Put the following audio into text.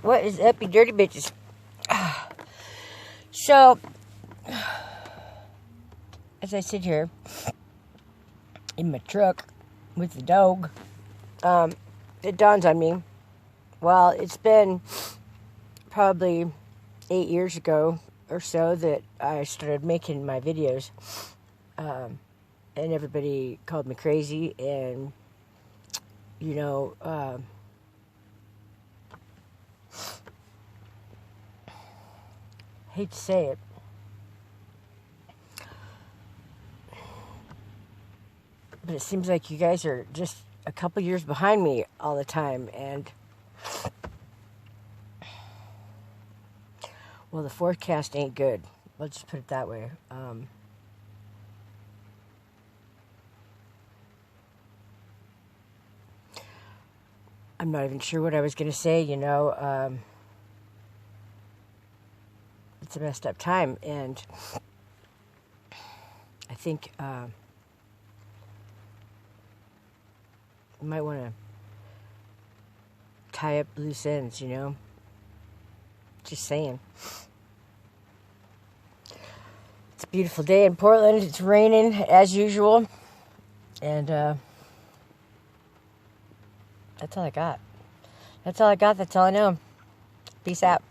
What is up, you dirty bitches? So, as I sit here in my truck with the dog, it dawns on me. Well, it's been probably 8 years ago or so that I started making my videos. And everybody called me crazy, and, you know, hate to say it, but it seems like you guys are just a couple years behind me all the time, and well, the forecast ain't good. Let's just put it that way. I'm not even sure what I was going to say, you know. It's a messed up time, and I think you might want to tie up loose ends, you know. Just saying. It's a beautiful day in Portland. It's raining as usual, and that's all I got. That's all I got. That's all I know. Peace out.